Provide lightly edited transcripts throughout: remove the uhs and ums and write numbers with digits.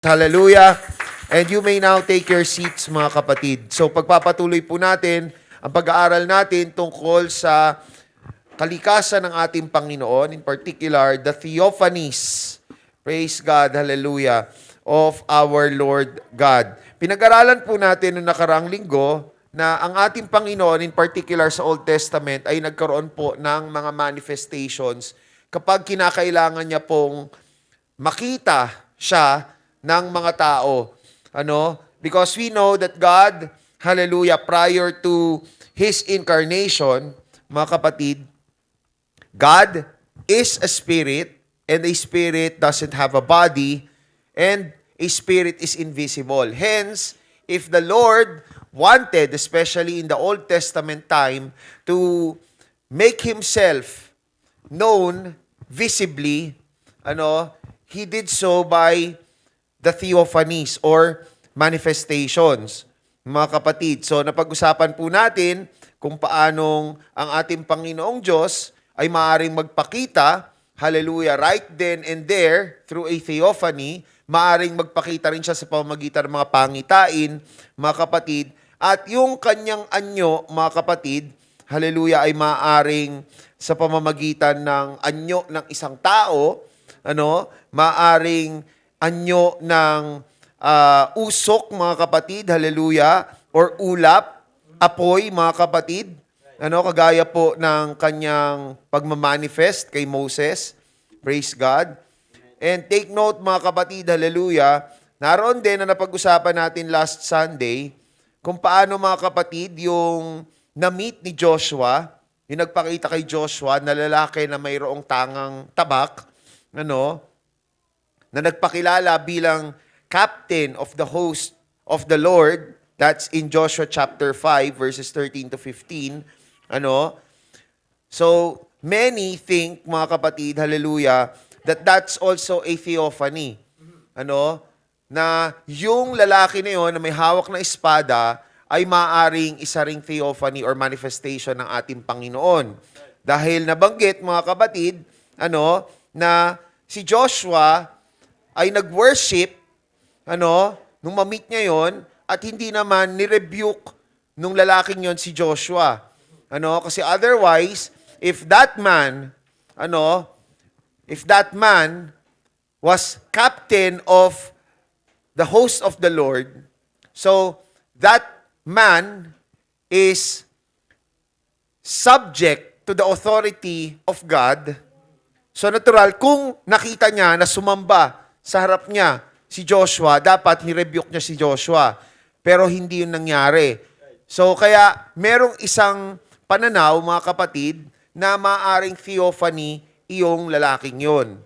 Hallelujah. And you may now take your seats, mga kapatid. So pagpapatuloy po natin ang pag-aaral natin tungkol sa kalikasan ng ating Panginoon, in particular, the theophanies, praise God, hallelujah, of our Lord God. Pinag-aralan po natin noong nakaraang linggo na ang ating Panginoon, in particular sa Old Testament, ay nagkaroon po ng mga manifestations kapag kinakailangan niya pong makita siya ng mga tao. Because we know that God, hallelujah, prior to His incarnation, mga kapatid, God is a spirit, and a spirit doesn't have a body, and a spirit is invisible. Hence, if the Lord wanted, especially in the Old Testament time, to make Himself known visibly, He did so by the theophanies or manifestations, mga kapatid. So napag-usapan po natin kung paanong ang ating Panginoong Diyos ay maaaring magpakita, hallelujah, right then and there, through a theophany, maaaring magpakita rin siya sa pamamagitan ng mga pangitain, mga kapatid, at yung kanyang anyo, mga kapatid, hallelujah, ay maaaring sa pamamagitan ng anyo ng isang tao, maaaring anyo ng usok, mga kapatid, hallelujah, or ulap, apoy, mga kapatid, kagaya po ng kanyang pagmamanifest kay Moses, praise God. And take note, mga kapatid, hallelujah, naroon din na napag-usapan natin last Sunday, kung paano, mga kapatid, yung na-meet ni Joshua, yung nagpakita kay Joshua na lalaki na mayroong tangang tabak, na nagpakilala bilang captain of the host of the Lord. That's in Joshua chapter 5, verses 13 to 15. So, many think, mga kapatid, hallelujah, that that's also a theophany. Na yung lalaki na yun na may hawak na espada ay maaring isa ring theophany or manifestation ng ating Panginoon. Dahil nabanggit, mga kapatid, na si Joshua ay nag-worship, nung ma-meet niya yon, at hindi naman ni-rebuke nung lalaking yon si Joshua. Kasi otherwise, if that man was captain of the host of the Lord, so that man is subject to the authority of God. So natural, kung nakita niya na sumamba sa harap niya si Joshua, dapat ni-rebuke niya si Joshua. Pero hindi yun nangyari. So kaya merong isang pananaw, mga kapatid, na maaring theophany iyong lalaking yun.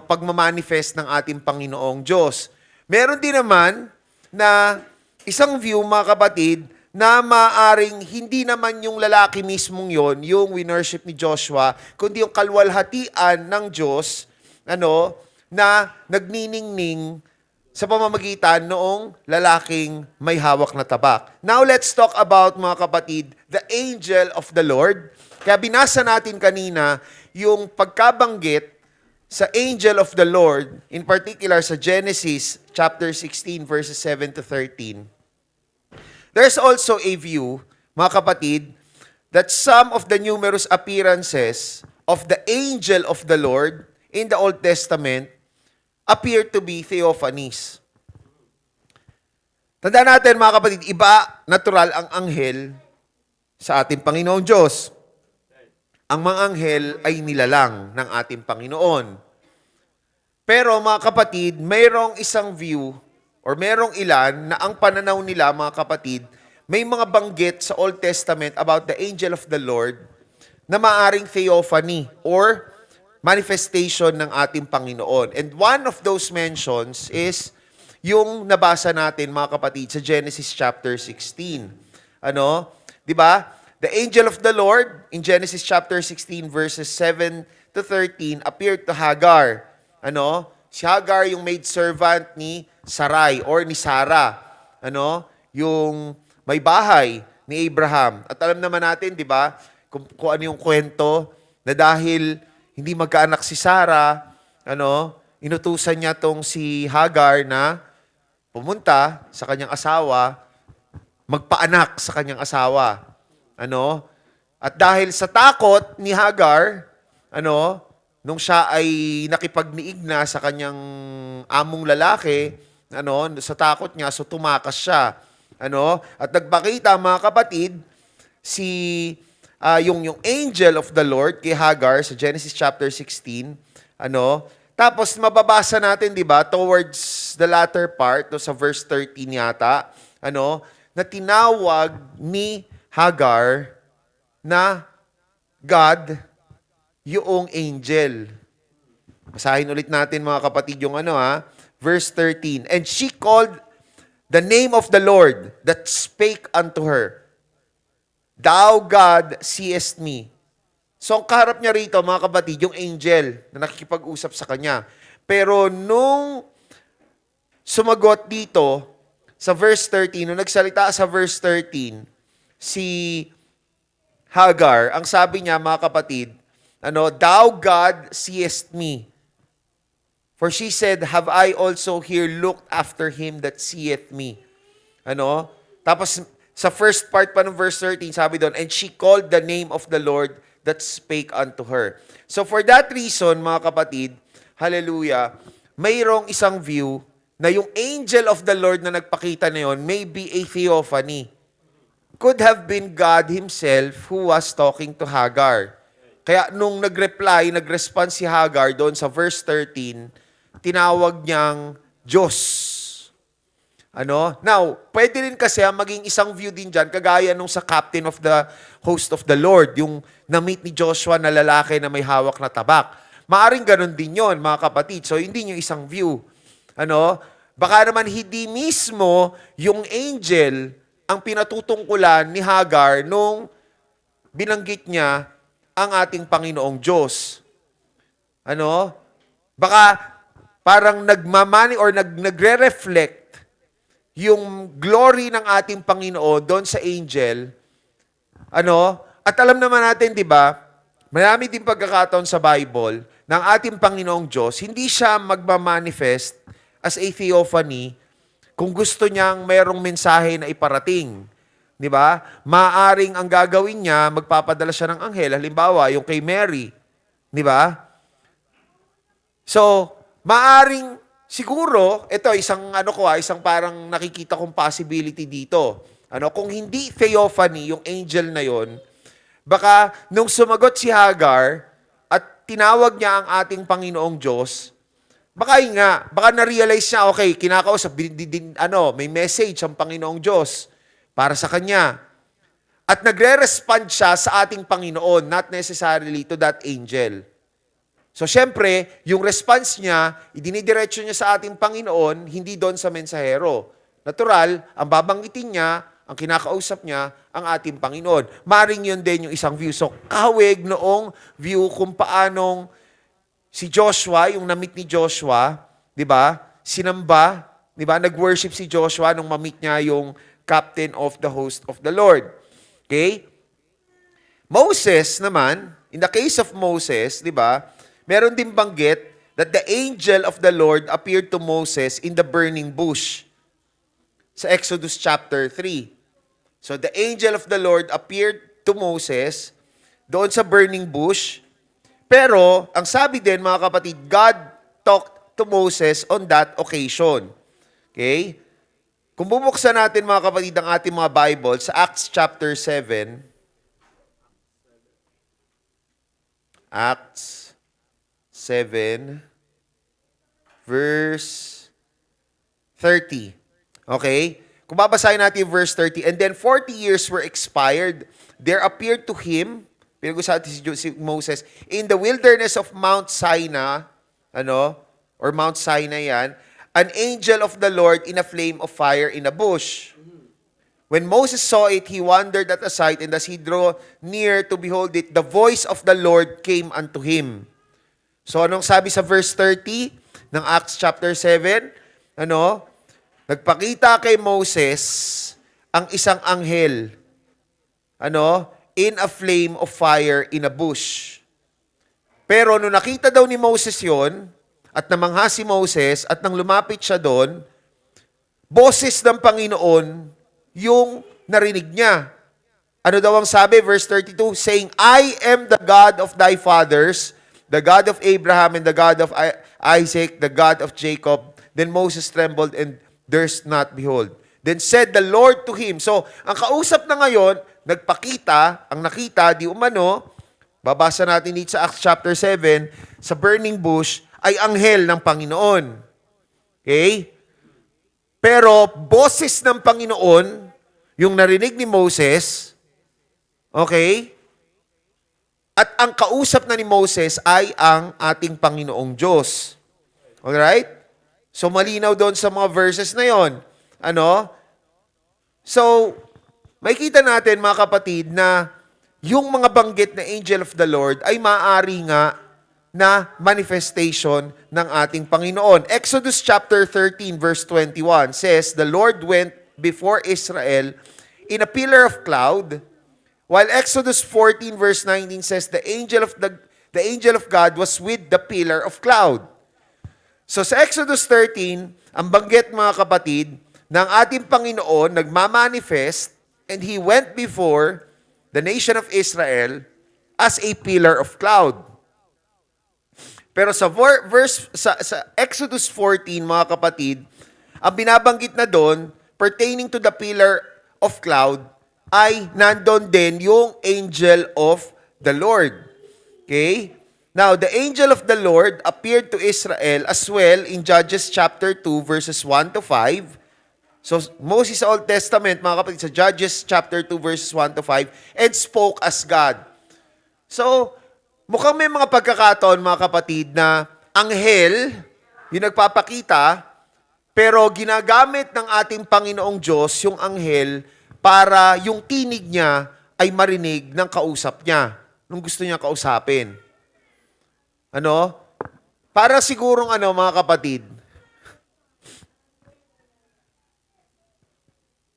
Pagmamanifest ng ating Panginoong Diyos. Meron din naman na isang view, mga kapatid, na maaring hindi naman yung lalaki mismong yon, yung winworship ni Joshua, kundi yung kalwalhatian ng Diyos, na nagniningning sa pamamagitan noong lalaking may hawak na tabak. Now let's talk about, mga kapatid, the angel of the Lord. Kaya binasa natin kanina yung pagkabanggit sa angel of the Lord, in particular sa Genesis chapter 16 verses 7 to 13. There's also a view, mga kapatid, that some of the numerous appearances of the angel of the Lord in the Old Testament appear to be theophanies. Tandaan natin, mga kapatid, iba natural ang anghel sa ating Panginoong Diyos. Ang mga anghel ay nilalang ng ating Panginoon. Pero, mga kapatid, mayroong isang view or merong ilan na ang pananaw nila, mga kapatid, may mga banggit sa Old Testament about the angel of the Lord na maaring theophany or manifestation ng ating Panginoon. And one of those mentions is yung nabasa natin, mga kapatid, sa Genesis chapter 16. Di ba? The angel of the Lord in Genesis chapter 16 verses 7 to 13 appeared to Hagar. Si Hagar yung maidservant ni Sarai or ni Sarah. Yung may bahay ni Abraham. At alam naman natin, di ba, kung ano yung kwento na dahil hindi magkaanak si Sarah, inutusan niya tong si Hagar na pumunta sa kanyang asawa, magpaanak sa kanyang asawa. Ano? At dahil sa takot ni Hagar, nung siya ay nakipagniig na sa kanyang among lalaki, sa takot niya, so tumakas siya. At nagpakita, mga kapatid, yung angel of the Lord kay Hagar sa Genesis chapter 16, tapos mababasa natin, 'di ba, towards the latter part, no, sa verse 13 yata, na tinawag ni Hagar na God yung angel. Basahin ulit natin, mga kapatid, yung verse 13. And she called the name of the Lord that spake unto her, Thou God seest me. So, ang kaharap niya rito, mga kapatid, yung angel na nakikipag-usap sa kanya. Pero nung sumagot dito sa verse 13, nung nagsalita sa verse 13, si Hagar, ang sabi niya, mga kapatid, Thou God seest me. For she said, Have I also here looked after him that seeth me? Tapos sa first part pa ng verse 13, sabi doon, And she called the name of the Lord that spake unto her. So for that reason, mga kapatid, hallelujah, mayroong isang view na yung angel of the Lord na nagpakita na yun may be a theophany. Could have been God Himself who was talking to Hagar. Kaya nung nag-response si Hagar doon sa verse 13, tinawag niyang Diyos. Now, pwede rin kasi maging isang view din dyan, kagaya nung sa captain of the host of the Lord, yung na-meet ni Joshua na lalaki na may hawak na tabak. Maaring ganun din yon, mga kapatid. So, hindi yung isang view. Baka naman hindi mismo yung angel ang pinatutungkulan ni Hagar nung binanggit niya ang ating Panginoong Diyos. Baka parang nagmamani or nagre-reflect yung glory ng ating Panginoon doon sa angel, at alam naman natin, di ba, marami din pagkakataon sa Bible ng ating Panginoong Diyos, hindi siya magmamanifest as a theophany kung gusto niyang mayroong mensahe na iparating. Di ba? Maaring ang gagawin niya, magpapadala siya ng anghel, halimbawa, yung kay Mary. Di ba? So, maaring siguro, ito, isang parang nakikita kong possibility dito. Kung hindi theophany, yung angel na yon, baka nung sumagot si Hagar at tinawag niya ang ating Panginoong Diyos, baka na-realize niya, okay, kinakausap, may message ang Panginoong Diyos para sa kanya. At nagre-respond siya sa ating Panginoon, not necessarily to that angel. So, syempre, yung response niya, idinidiretso niya sa ating Panginoon, hindi doon sa mensahero. Natural, ang babanggitin niya, ang kinakausap niya, ang ating Panginoon. Maring yun din yung isang view. So, kahawig noong view kung paanong si Joshua, yung na-meet ni Joshua, di ba? Sinamba, di ba? Nag-worship si Joshua nung ma-meet niya yung captain of the host of the Lord. Okay? Moses naman, in the case of Moses, di ba? Meron din banggit that the angel of the Lord appeared to Moses in the burning bush. Sa Exodus chapter 3. So the angel of the Lord appeared to Moses doon sa burning bush. Pero, ang sabi din, mga kapatid, God talked to Moses on that occasion. Okay? Kung bubuksan natin, mga kapatid, ang ating mga Bible sa Acts chapter 7. Acts 7, verse 30. Okay? Kung babasahin natin verse 30, And then 40 years were expired. There appeared to him, pinag-usapan si Moses, in the wilderness of Mount Sinai, or Mount Sinai yan, an angel of the Lord in a flame of fire in a bush. When Moses saw it, he wondered at the sight, and as he drew near to behold it, the voice of the Lord came unto him. So, anong sabi sa verse 30 ng Acts chapter 7? Nagpakita kay Moses ang isang anghel. In a flame of fire in a bush. Pero nung nakita daw ni Moses yon, at namangha si Moses at nang lumapit siya doon, boses ng Panginoon yung narinig niya. Ano daw ang sabi? Verse 32, saying, I am the God of thy fathers, the God of Abraham and the God of Isaac, the God of Jacob. Then Moses trembled and durst not behold. Then said the Lord to him. So, ang kausap na ngayon, nagpakita, ang nakita, di umano, babasa natin dito sa Acts chapter 7, sa burning bush, ay anghel ng Panginoon. Okay? Pero, boses ng Panginoon, yung narinig ni Moses, okay? At ang kausap na ni Moses ay ang ating Panginoong Diyos. Alright? So, malinaw doon sa mga verses na yon. Ano? So, makikita natin mga kapatid na yung mga banggit na angel of the Lord ay maaari nga na manifestation ng ating Panginoon. Exodus chapter 13 verse 21 says, the Lord went before Israel in a pillar of cloud, while Exodus 14 verse 19 says, the angel of God was with the pillar of cloud. So sa Exodus 13, ang banggit mga kapatid, ng ating Panginoon nagmamanifest and He went before the nation of Israel as a pillar of cloud. Pero sa Exodus 14, mga kapatid, ang binabanggit na doon, pertaining to the pillar of cloud, ay nandun din yung angel of the Lord. Okay? Now, the angel of the Lord appeared to Israel as well in Judges chapter 2, verses 1 to 5. So, Moses sa Old Testament, mga kapatid, sa Judges chapter 2, verses 1 to 5, and spoke as God. So, mukhang may mga pagkakataon, mga kapatid, na anghel, yung nagpapakita, pero ginagamit ng ating Panginoong Diyos yung anghel para yung tinig niya ay marinig ng kausap niya, nung gusto niya kausapin. Ano? Para sigurong mga kapatid,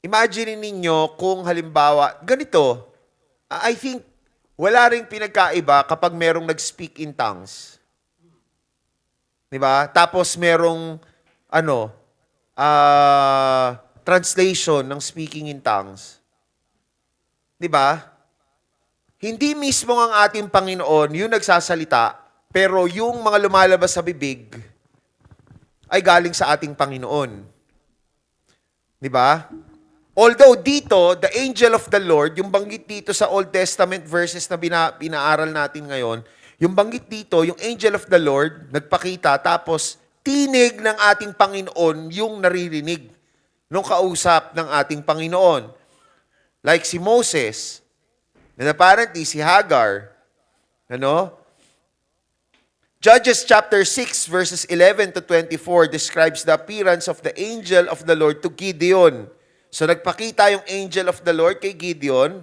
imagine ninyo kung halimbawa, ganito, I think wala ring pinagkaiba kapag merong nag-speak in tongues. Diba? Tapos merong, translation ng speaking in tongues. Diba? Hindi mismo ang ating Panginoon yung nagsasalita, pero yung mga lumalabas sa bibig ay galing sa ating Panginoon. Diba? Although dito, the angel of the Lord, yung banggit dito sa Old Testament verses na binaaral natin ngayon, yung banggit dito, yung angel of the Lord, nagpakita, tapos tinig ng ating Panginoon yung naririnig nung kausap ng ating Panginoon. Like si Moses, and apparently si Hagar, Judges chapter 6 verses 11 to 24 describes the appearance of the angel of the Lord to Gideon. So nagpakita yung angel of the Lord kay Gideon,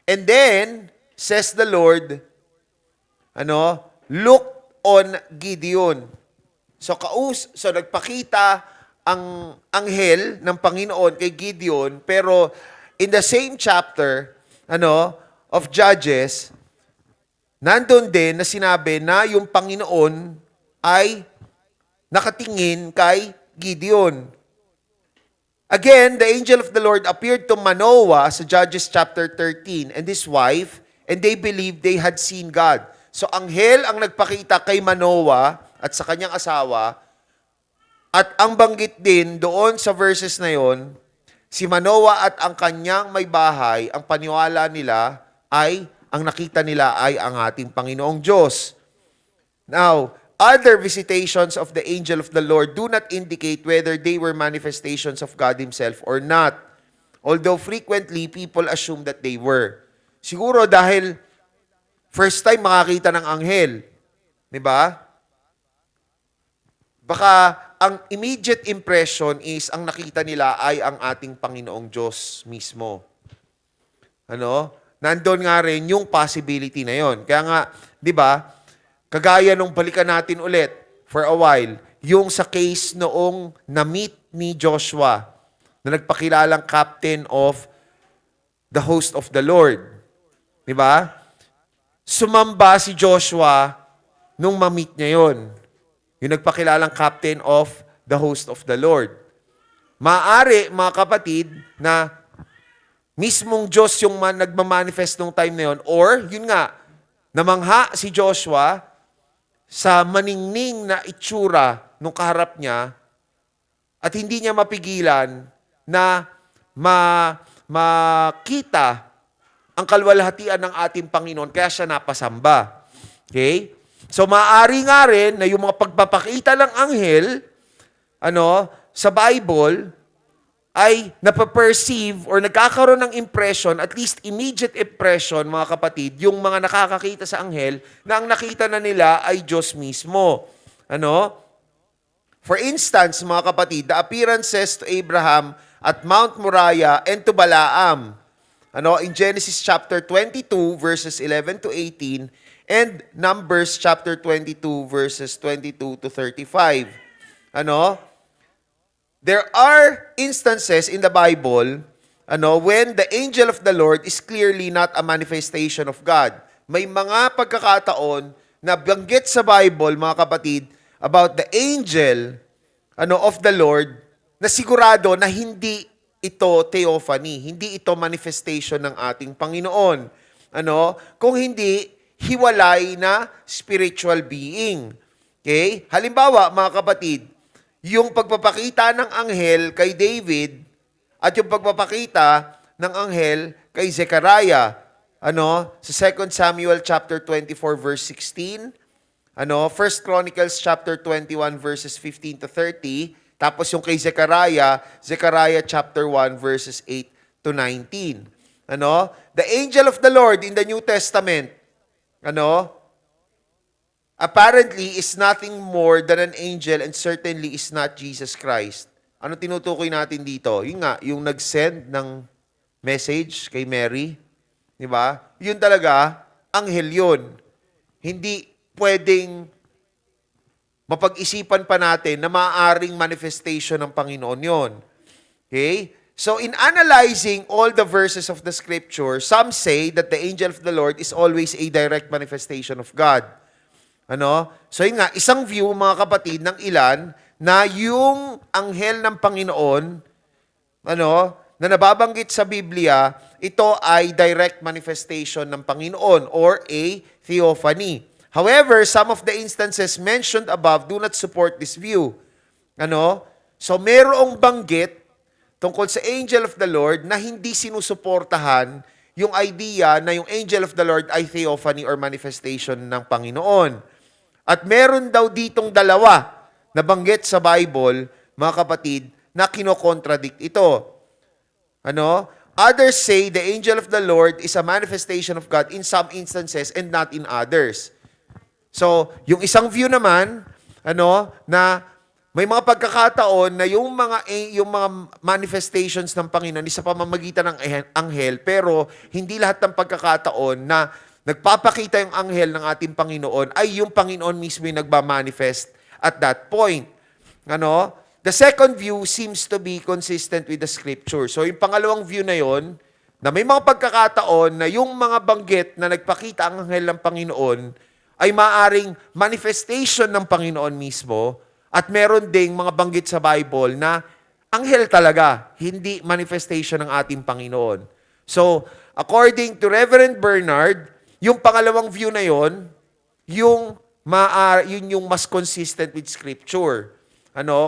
and then says the Lord, look on Gideon. So nagpakita ang anghel ng Panginoon kay Gideon, pero in the same chapter of Judges, nandun din na sinabi na yung Panginoon ay nakatingin kay Gideon. Again, the angel of the Lord appeared to Manoah sa Judges chapter 13 and his wife, and they believed they had seen God. So, anghel ang nagpakita kay Manoah at sa kanyang asawa, at ang banggit din doon sa verses na yon, si Manoah at ang kanyang may bahay, ang paniwala nila ay, ang nakita nila ay ang ating Panginoong Diyos. Now, other visitations of the angel of the Lord do not indicate whether they were manifestations of God Himself or not. Although frequently, people assume that they were. Siguro dahil first time makakita ng anghel. Diba? Baka ang immediate impression is ang nakita nila ay ang ating Panginoong Diyos mismo. Nandun nga rin yung possibility na yon. Kaya nga, di ba, kagaya nung balikan natin ulit for a while, yung sa case noong na-meet ni Joshua, na nagpakilalang captain of the host of the Lord. Di ba? Sumamba si Joshua nung ma-meet niya yon. Yung nagpakilalang captain of the host of the Lord. Maaari, mga kapatid, na mismong Diyos yung nagmamanifest nung time na yun, or, yun nga, namangha si Joshua sa maningning na itsura nung kaharap niya at hindi niya mapigilan na makita ang kalwalhatian ng ating Panginoon, kaya siya napasamba. Okay? So, maaari nga rin na yung mga pagpapakita ng anghel, sa Bible, ay napaperceive or nagkakaroon ng impression, at least immediate impression, mga kapatid, yung mga nakakakita sa anghel, na ang nakita na nila ay Diyos mismo. For instance, mga kapatid, the appearances to Abraham at Mount Moriah and to Balaam, in Genesis chapter 22, verses 11 to 18, and Numbers chapter 22, verses 22 to 35. There are instances in the Bible, when the angel of the Lord is clearly not a manifestation of God. May mga pagkakataon na banggit sa Bible, mga kapatid, about the angel, of the Lord, na sigurado na hindi ito theophany, hindi ito manifestation ng ating Panginoon. Kung hindi, hiwalay na spiritual being. Okay? Halimbawa, mga kapatid, yung pagpapakita ng anghel kay David at yung pagpapakita ng anghel kay Zechariah, sa 2 Samuel chapter 24 verse 16, 1 Chronicles chapter 21 verses 15 to 30, tapos yung kay Zechariah chapter 1 verses 8 to 19. The angel of the Lord in the New Testament, apparently is nothing more than an angel and certainly is not Jesus Christ. Ano tinutukoy natin dito? Yun nga, yung nag-send ng message kay Mary, di ba? Yun talaga, anghel yun. Hindi pwedeng mapag-isipan pa natin na maaaring manifestation ng Panginoon yun. Okay? So in analyzing all the verses of the Scripture, some say that the angel of the Lord is always a direct manifestation of God. So yun nga, isang view, mga kapatid, ng ilan, na yung anghel ng Panginoon, na nababanggit sa Biblia, ito ay direct manifestation ng Panginoon or a theophany. However, some of the instances mentioned above do not support this view. So merong banggit tungkol sa angel of the Lord na hindi sinusuportahan yung idea na yung angel of the Lord ay theophany or manifestation ng Panginoon. At meron daw ditong dalawa na banggit sa Bible, mga kapatid, na kinokontradict ito. Others say the angel of the Lord is a manifestation of God in some instances and not in others. So, yung isang view naman, na may mga pagkakataon na yung mga manifestations ng Panginoon is sa pamamagitan ng anghel, pero hindi lahat ng pagkakataon na nagpapakita yung anghel ng ating Panginoon ay yung Panginoon mismo yung nagmamanifest at that point. The second view seems to be consistent with the Scripture. So yung pangalawang view na yon, na may mga pagkakataon na yung mga banggit na nagpakita ang anghel ng Panginoon ay maaring manifestation ng Panginoon mismo at meron ding mga banggit sa Bible na anghel talaga, hindi manifestation ng ating Panginoon. So, according to Reverend Bernard, yung pangalawang view na yon, yun yung mas consistent with Scripture.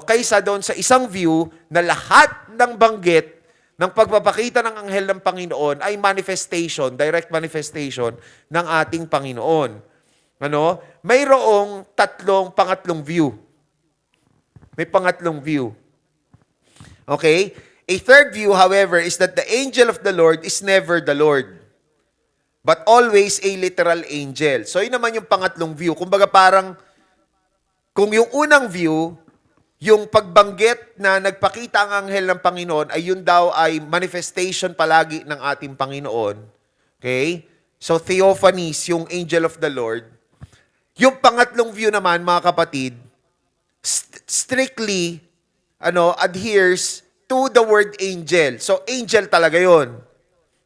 Kaysa doon sa isang view na lahat ng banggit ng pagpapakita ng anghel ng Panginoon ay manifestation, direct manifestation ng ating Panginoon. Mayroong pangatlong view. May pangatlong view. Okay? A third view, however, is that the angel of the Lord is never the Lord, but always a literal angel. So, yun naman yung pangatlong view. Kumbaga parang, kung yung unang view, yung pagbanggit na nagpakita ang anghel ng Panginoon ay yun daw ay manifestation palagi ng ating Panginoon. Okay? So, theophanies, yung angel of the Lord. Yung pangatlong view naman, mga kapatid, strictly adheres to the word angel. So, angel talaga yon.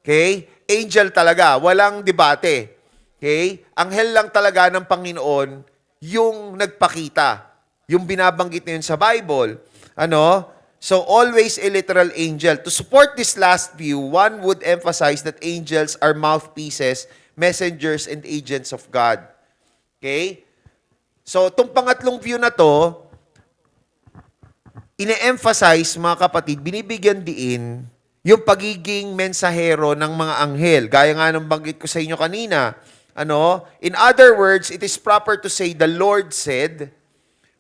Okay? Angel talaga. Walang debate. Okay? Anghel lang talaga ng Panginoon yung nagpakita. yung binabanggit na yun sa Bible. Ano? So, always a literal angel. To support this last view, one would emphasize that angels are mouthpieces, messengers, and agents of God. Okay? So, itong pangatlong view na to, ine-emphasize, mga kapatid, binibigyan diin yung pagiging mensahero ng mga anghel. Gaya nga ng banggit ko sa inyo kanina. Ano? In other words, it is proper to say the Lord said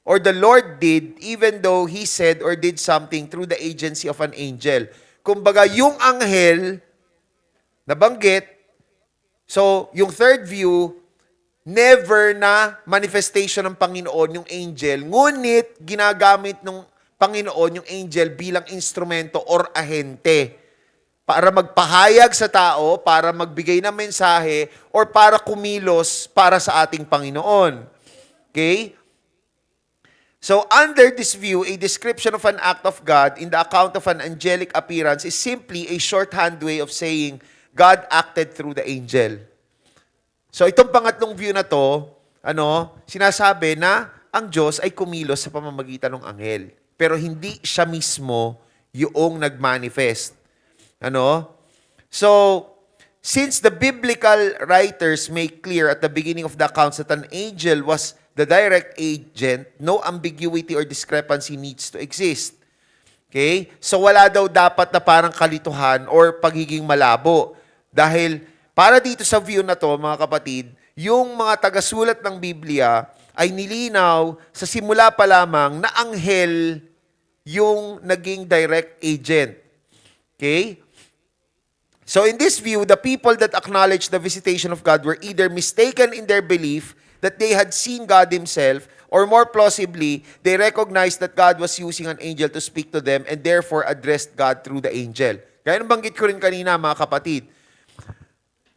or the Lord did even though He said or did something through the agency of an angel. Kumbaga, yung anghel nabanggit, so yung third view, never na manifestation ng Panginoon yung angel, ngunit ginagamit ng Panginoon yung angel bilang instrumento or ahente para magpahayag sa tao, para magbigay ng mensahe, or para kumilos para sa ating Panginoon. Okay? So, under this view, a description of an act of God in the account of an angelic appearance is simply a shorthand way of saying God acted through the angel. So, itong pangatlong view na to, sinasabi na ang Diyos ay kumilos sa pamamagitan ng anghel. Pero hindi siya mismo yung nag-manifest. So, since the biblical writers make clear at the beginning of the accounts that an angel was the direct agent, no ambiguity or discrepancy needs to exist. Okay? So, wala daw dapat na parang kalituhan or pagiging malabo. Dahil, para dito sa view na to, mga kapatid, yung mga tagasulat ng Biblia ay nilinaw sa simula pa lamang na anghel yung naging direct agent. Okay? So in this view, the people that acknowledged the visitation of God were either mistaken in their belief that they had seen God Himself, or more plausibly, they recognized that God was using an angel to speak to them and therefore addressed God through the angel. Kaya nabanggit ko rin kanina, mga kapatid.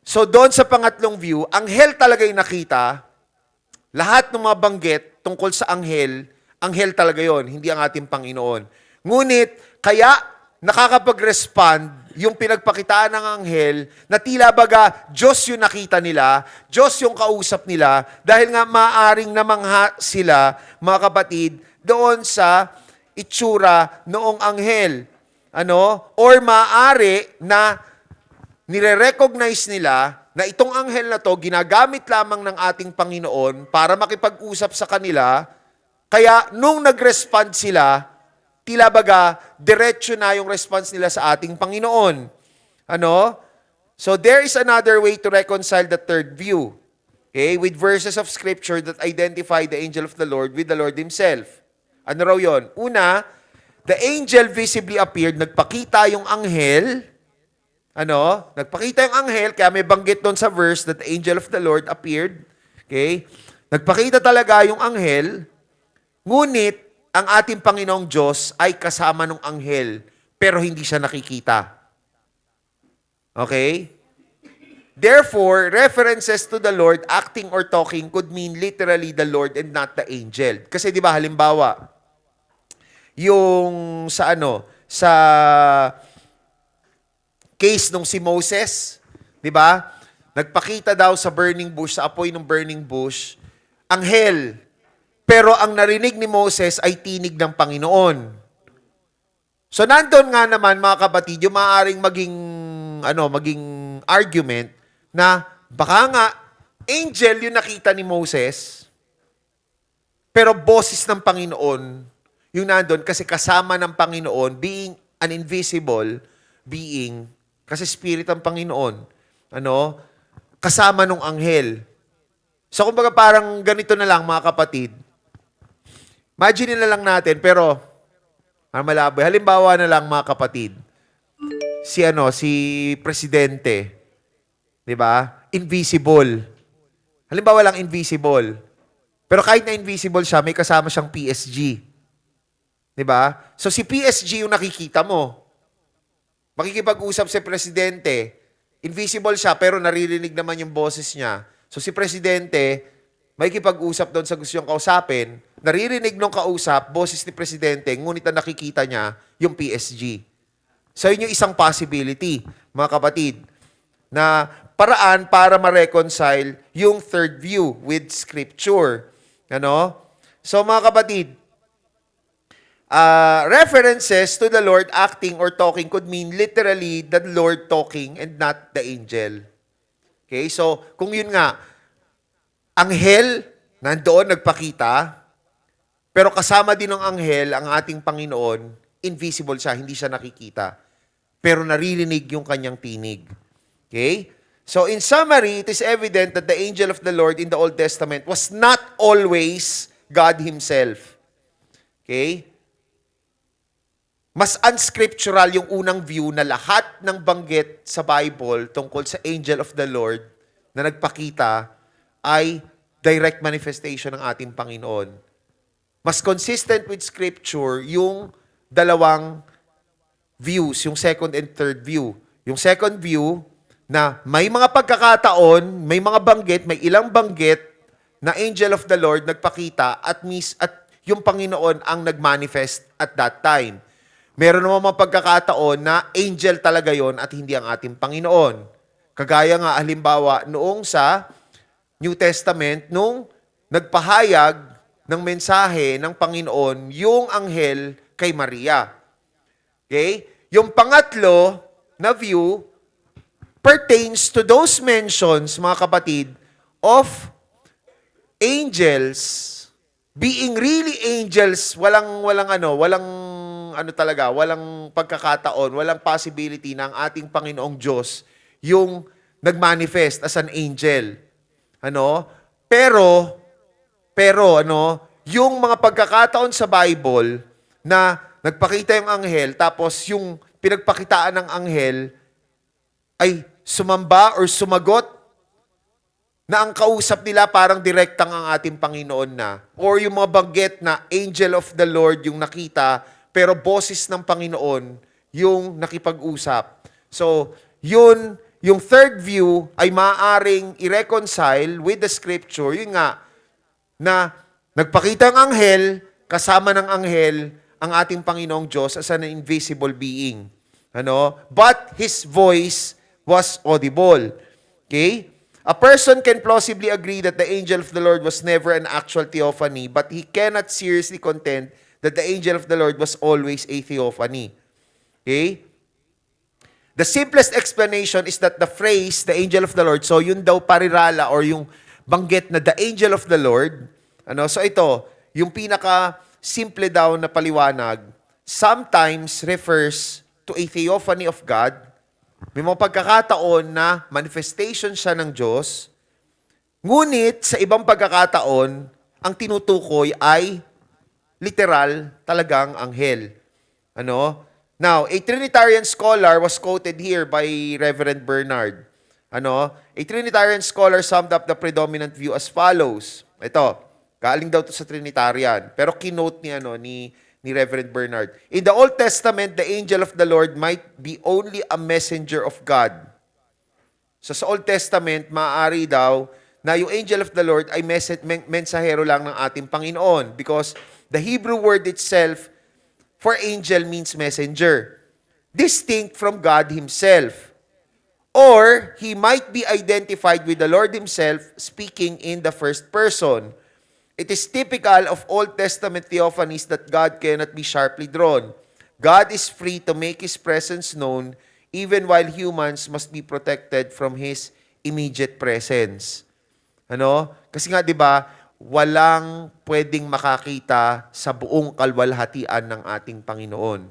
So doon sa pangatlong view, anghel talaga yung nakita. Lahat ng mga banggit tungkol sa anghel talaga yon, hindi ang ating Panginoon. Ngunit, kaya nakakapag-respond yung pinagpakitaan ng anghel na tila baga Diyos yung nakita nila, Diyos yung kausap nila, dahil nga maaring namangha sila, mga kapatid, doon sa itsura noong anghel. Or maaari na nire-recognize nila na itong anghel na to ginagamit lamang ng ating Panginoon para makipag-usap sa kanila, kaya nung nag-respond sila, tila baga, diretso na yung response nila sa ating Panginoon. So there is another way to reconcile the third view, okay, with verses of Scripture that identify the angel of the Lord with the Lord Himself. Ano raw yun? Una, the angel visibly appeared, nagpakita yung anghel, nagpakita yung anghel, kaya may banggit doon sa verse that the angel of the Lord appeared. Okay? Nagpakita talaga yung anghel, ngunit ang ating Panginoong Diyos ay kasama ng anghel, pero hindi siya nakikita. Okay? Therefore, references to the Lord acting or talking could mean literally the Lord and not the angel. Kasi di ba halimbawa, yung sa case nung si Moses, di ba? Nagpakita daw sa burning bush, sa apoy ng burning bush, anghel. Pero ang narinig ni Moses ay tinig ng Panginoon. So nandun nga naman, mga kapatid, yung maaaring maging argument na baka nga angel yung nakita ni Moses, pero boses ng Panginoon yung nandun kasi kasama ng Panginoon, being an invisible being, kasi spirit ang Panginoon, kasama nung anghel. So kumbaga parang ganito na lang, mga kapatid. Imagine na lang natin, pero malabo. Halimbawa na lang, mga kapatid. Si presidente, 'di ba? Invisible. Halimbawa lang invisible. Pero kahit na invisible siya, may kasama siyang PSG. 'Di ba? So si PSG yung nakikita mo. Makikipag-usap si presidente, invisible siya pero naririnig naman yung boses niya. So si presidente, makikipag-usap doon sa gusto niyang kausapin, naririnig nung kausap, boses ni presidente, ngunit ang nakikita niya yung PSG. So yun yung isang possibility, mga kapatid, na paraan para ma-reconcile yung third view with Scripture. So mga kapatid, references to the Lord acting or talking could mean literally the Lord talking and not the angel. Okay, so kung yun nga, anghel, nandoon nagpakita, pero kasama din ng anghel ang ating Panginoon, invisible siya, hindi siya nakikita. Pero naririnig yung kanyang tinig. Okay? So in summary, it is evident that the angel of the Lord in the Old Testament was not always God Himself. Okay? Mas unscriptural yung unang view na lahat ng banggit sa Bible tungkol sa angel of the Lord na nagpakita ay direct manifestation ng ating Panginoon. Mas consistent with Scripture yung dalawang views, yung second and third view. Yung second view na may mga pagkakataon, may mga banggit, may ilang banggit na angel of the Lord nagpakita at yung Panginoon ang nagmanifest at that time. Meron naman mga pagkakataon na angel talaga yon at hindi ang ating Panginoon. Kagaya nga halimbawa noong sa New Testament, nung nagpahayag ng mensahe ng Panginoon yung anghel kay Maria. Okay? Yung pangatlo na view pertains to those mentions, mga kapatid, of angels being really angels, walang pagkakataon, walang possibility na ang ating Panginoong Diyos yung nagmanifest as an angel. Pero yung mga pagkakataon sa Bible na nagpakita yung anghel, tapos yung pinagpakitaan ng anghel ay sumamba or sumagot na ang kausap nila parang direktang ang ating Panginoon na. Or yung mga banggit na angel of the Lord yung nakita, pero boses ng Panginoon yung nakipag-usap. So, yung third view ay maaaring i-reconcile with the Scripture. Yun nga, na nagpakita ang anghel, kasama ng anghel, ang ating Panginoong Diyos as an invisible being. But His voice was audible. Okay? A person can plausibly agree that the angel of the Lord was never an actual theophany, but he cannot seriously contend that the angel of the Lord was always a theophany. Okay? The simplest explanation is that the phrase, the angel of the Lord, so yun daw parirala or yung banggit na the angel of the Lord, so ito, yung pinaka-simple daw na paliwanag, sometimes refers to a theophany of God. May mga pagkakataon na manifestation siya ng Diyos, ngunit sa ibang pagkakataon, ang tinutukoy ay literal talagang anghel. Now, a Trinitarian scholar was quoted here by Reverend Bernard. A Trinitarian scholar summed up the predominant view as follows. Ito, galing daw to sa Trinitarian, pero kinote ni Reverend Bernard. In the Old Testament, the angel of the Lord might be only a messenger of God. So sa Old Testament, maaari daw na yung angel of the Lord ay mensahero lang ng ating Panginoon because the Hebrew word itself for angel means messenger, distinct from God Himself. Or he might be identified with the Lord Himself speaking in the first person. It is typical of Old Testament theophanies that God cannot be sharply drawn. God is free to make His presence known even while humans must be protected from His immediate presence. Kasi nga 'di ba, walang pwedeng makakita sa buong kalwalhatian ng ating Panginoon.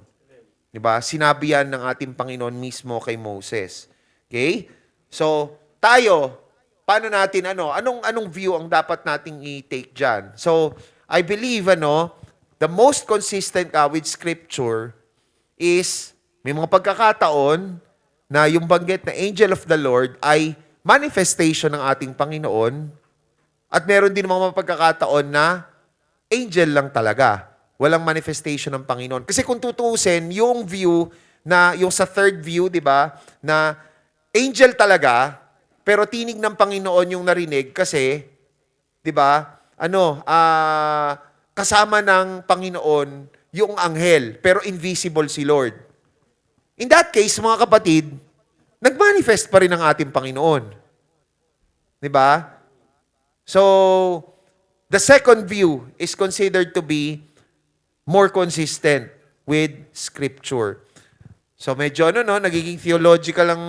'Di ba? Sinabi yan ng ating Panginoon mismo kay Moses. Okay? So, tayo, paano natin anong view ang dapat nating i-take diyan? So, I believe the most consistent with Scripture is may mga pagkakataon na yung banggit na angel of the Lord ay manifestation ng ating Panginoon. At meron din mga pagkakataon na angel lang talaga. Walang manifestation ng Panginoon. Kasi kung tutuusin, yung view na, yung sa third view, di ba, na angel talaga, pero tinig ng Panginoon yung narinig kasi, di ba, kasama ng Panginoon yung anghel, pero invisible si Lord. In that case, mga kapatid, nagmanifest pa rin ang ating Panginoon. Di ba? So, the second view is considered to be more consistent with Scripture. So medyo nagiging theological ang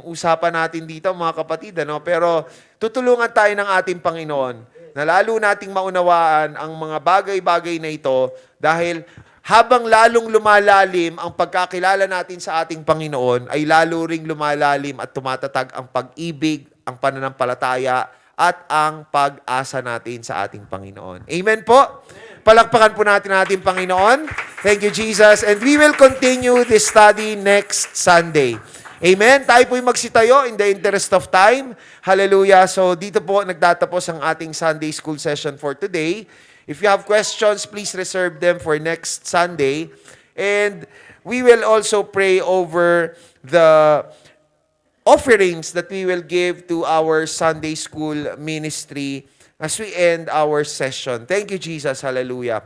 usapan natin dito mga kapatid, Pero tutulungan tayo ng ating Panginoon na lalo nating maunawaan ang mga bagay-bagay na ito dahil habang lalong lumalalim ang pagkakilala natin sa ating Panginoon, ay lalo ring lumalalim at tumatatag ang pag-ibig, ang pananampalataya, at ang pag-asa natin sa ating Panginoon. Amen po? Palakpakan po natin ang ating Panginoon. Thank you, Jesus. And we will continue this study next Sunday. Amen? Tayo po'y magsitayo in the interest of time. Hallelujah. So dito po nagtatapos ang ating Sunday School session for today. If you have questions, please reserve them for next Sunday. And we will also pray over the offerings that we will give to our Sunday School ministry as we end our session. Thank you, Jesus. Hallelujah.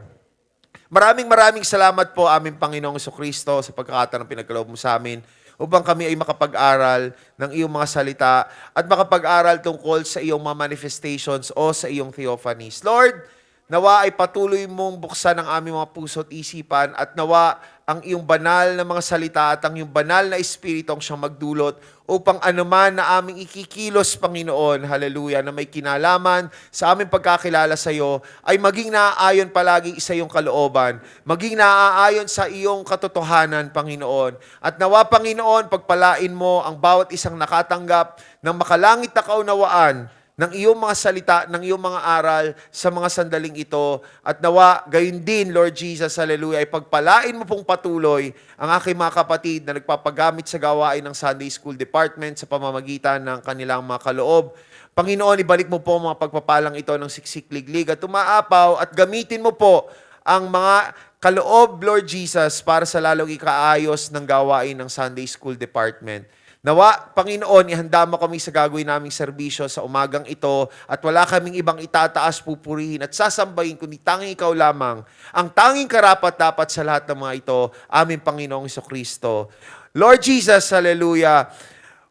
Maraming salamat po aming Panginoong Jesucristo sa pagkakataon ng pinagkaloob mo sa amin upang kami ay makapag-aral ng iyong mga salita at makapag-aral tungkol sa iyong mga manifestations o sa iyong theophanies. Lord, nawa ay patuloy mong buksan ang aming mga puso at isipan at nawa ang iyong banal na mga salita at ang iyong banal na espiritu ang siyang magdulot upang anuman na aming ikikilos, Panginoon, hallelujah, na may kinalaman sa aming pagkakilala sa iyo, ay maging naaayon palagi sa iyong kalooban, maging naaayon sa iyong katotohanan, Panginoon. At nawa, Panginoon, pagpalain mo ang bawat isang nakatanggap ng makalangit na kaunawaan ng iyong mga salita, ng iyong mga aral sa mga sandaling ito. At nawa, gayon din, Lord Jesus, hallelujah, ay pagpalain mo pong patuloy ang aking mga kapatid na nagpapagamit sa gawain ng Sunday School Department sa pamamagitan ng kanilang mga kaloob. Panginoon, ibalik mo po mga pagpapalang ito ng siksik-liglig at tumaapaw at gamitin mo po ang mga kaloob, Lord Jesus, para sa lalong ikaayos ng gawain ng Sunday School Department. Nawa, Panginoon, ihanda mo kami sa gagawin naming serbisyo sa umagang ito at wala kaming ibang itataas, pupurihin at sasambahin kundi tanging ikaw lamang. Ang tanging karapat-dapat sa lahat ng mga ito, aming Panginoong Jesucristo. Lord Jesus, hallelujah,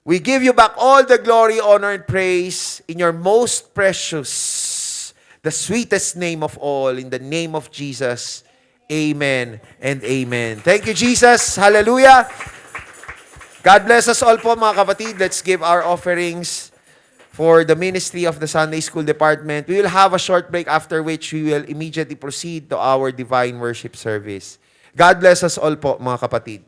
we give you back all the glory, honor, and praise in your most precious, the sweetest name of all, in the name of Jesus. Amen and amen. Thank you, Jesus. Hallelujah. God bless us all po mga kapatid. Let's give our offerings for the ministry of the Sunday School Department. We will have a short break after which we will immediately proceed to our divine worship service. God bless us all po mga kapatid.